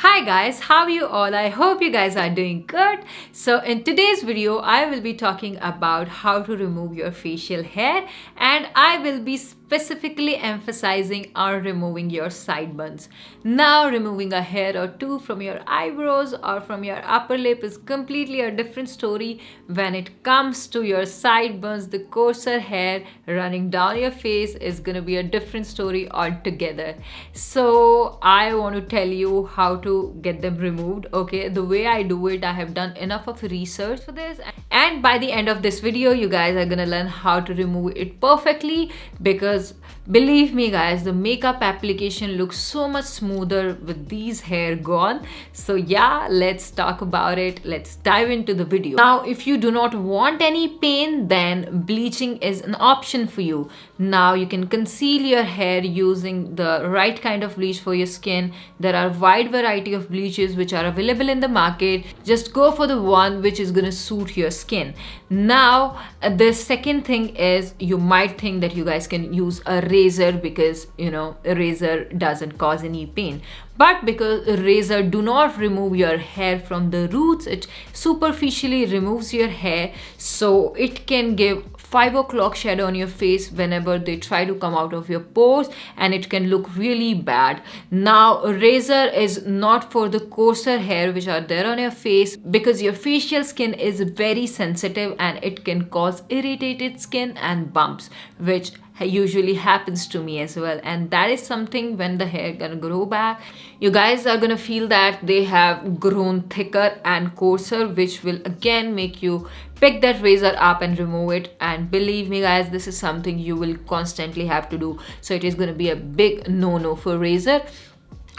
Hi guys, how are you all? I hope you guys are doing good. So in today's video, I will be talking about how to remove your facial hair, and I will be specifically emphasizing on removing your sideburns. Now, removing a hair or two from your eyebrows or from your upper lip is completely a different story when it comes to your sideburns. The coarser hair running down your face is going to be a different story altogether. So I want to tell you how to get them removed. Okay, the way I do it, I have done enough of research for this, and by the end of this video you guys are gonna learn how to remove it perfectly, because believe me guys, the makeup application looks so much smoother with these hair gone. So yeah, let's talk about it. Let's dive into the video. Now if you do not want any pain, then bleaching is an option for you. Now you can conceal your hair using the right kind of bleach for your skin. There are wide variety of bleaches which are available in the market. Just go for the one which is going to suit your skin. Now the second thing is, you might think that you guys can use a razor because a razor doesn't cause any pain, but because a razor do not remove your hair from the roots, it superficially removes your hair, so it can give 5 o'clock shadow on your face whenever they try to come out of your pores, and it can look really bad. Now a razor is not for the coarser hair which are there on your face, because your facial skin is very sensitive and it can cause irritated skin and bumps, which usually happens to me as well. And that is something, when the hair gonna grow back, you guys are gonna feel that they have grown thicker and coarser, which will again make you pick that razor up and remove it. And believe me guys, this is something you will constantly have to do, so it is going to be a big no for razor.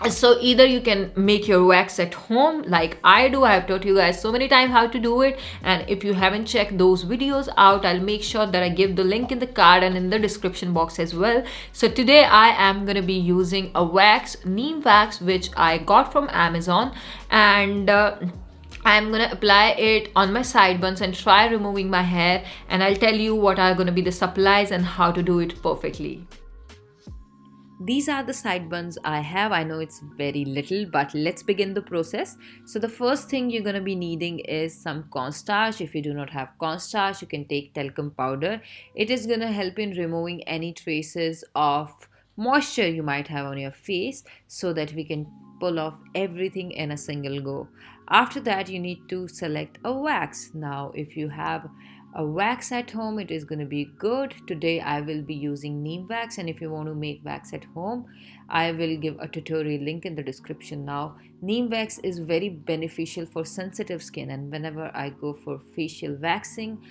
So either you can make your wax at home like I do. I have taught you guys so many times how to do it, and if you haven't checked those videos out, I'll make sure that I give the link in the card and in the description box as well. So today I am going to be using a wax, neem wax, which I got from Amazon, and I'm gonna apply it on my sideburns and try removing my hair, and I'll tell you what are gonna be the supplies and how to do it perfectly. These are the sideburns I have. I know it's very little, but let's begin the process. So the first thing you're going to be needing is some cornstarch. If you do not have cornstarch, you can take talcum powder. It is going to help in removing any traces of moisture you might have on your face, so that we can pull off everything in a single go. After that, you need to select a wax. Now if you have a wax at home, it is going to be good. Today I will be using neem wax, and if you want to make wax at home, I will give a tutorial link in the description. Now neem wax is very beneficial for sensitive skin, and whenever I go for facial waxing,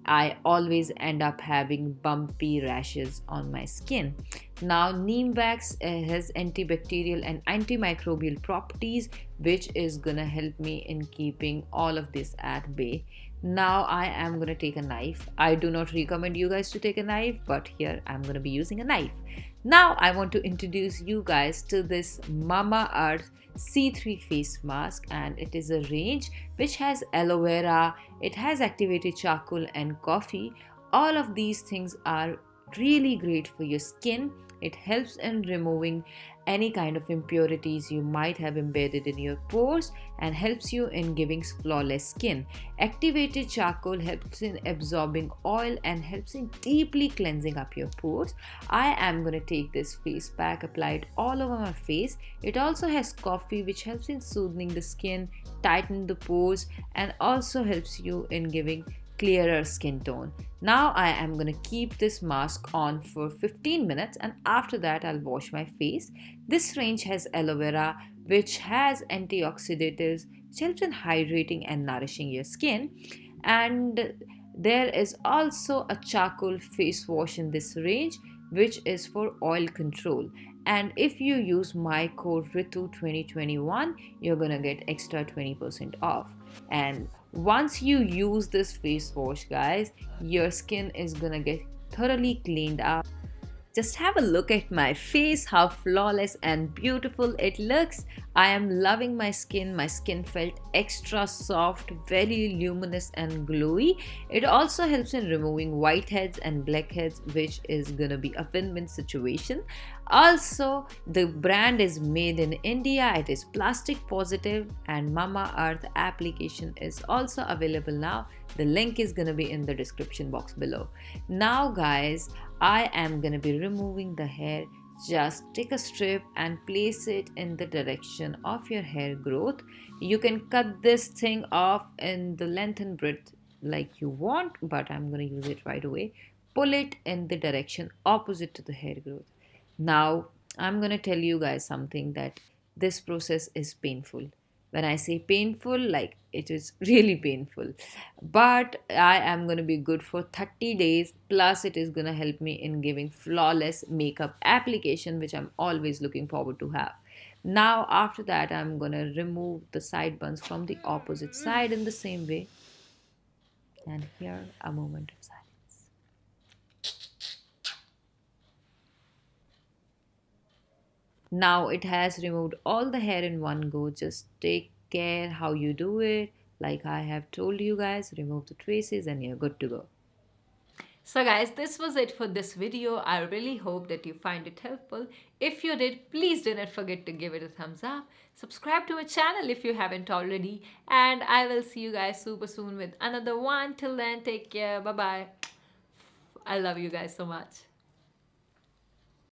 I always end up having bumpy rashes on my skin. Now neem wax has antibacterial and antimicrobial properties, which is gonna help me in keeping all of this at bay. Now I am gonna take a knife. I do not recommend you guys to take a knife, but here I'm gonna be using a knife. Now I want to introduce you guys to this Mamaearth C3 face mask, and it is a range which has aloe vera, it has activated charcoal and coffee. All of these things are really great for your skin. It helps in removing any kind of impurities you might have embedded in your pores, and helps you in giving flawless skin. Activated charcoal helps in absorbing oil and helps in deeply cleansing up your pores. I am going to take this face pack, apply it all over my face. It also has coffee, which helps in soothing the skin, tighten the pores, and also helps you in giving clearer skin tone. Now I am going to keep this mask on for 15 minutes, and after that I'll wash my face. This range has aloe vera, which has antioxidants, which helps in hydrating and nourishing your skin. And there is also a charcoal face wash in this range, which is for oil control. And if you use my code RITU2021, you're gonna get extra 20% off. And once you use this face wash, guys, your skin is gonna get thoroughly cleaned up. Just have a look at my face, how flawless and beautiful it looks. I am loving my skin. My skin felt extra soft, very luminous and glowy. It also helps in removing whiteheads and blackheads, which is gonna be a win-win situation. Also, the brand is made in India. It is plastic positive, and Mama Earth application is also available now. The link is gonna be in the description box below. Now guys, I am gonna be removing the hair. Just take a strip and place it in the direction of your hair growth. You can cut this thing off in the length and breadth like you want, but I'm gonna use it right away. Pull it in the direction opposite to the hair growth. Now, I'm going to tell you guys something, that this process is painful. When I say painful, like it is really painful. But I am going to be good for 30 days. Plus, it is going to help me in giving flawless makeup application, which I'm always looking forward to have. Now, after that, I'm going to remove the side buns from the opposite side in the same way. And here, a moment of silence. Now it has removed all the hair in one go. Just take care how you do it. Like I have told you guys, remove the traces and you're good to go. So guys, this was it for this video. I really hope that you find it helpful. If you did, please do not forget to give it a thumbs up. Subscribe to my channel if you haven't already. And I will see you guys super soon with another one. Till then, take care. Bye-bye. I love you guys so much.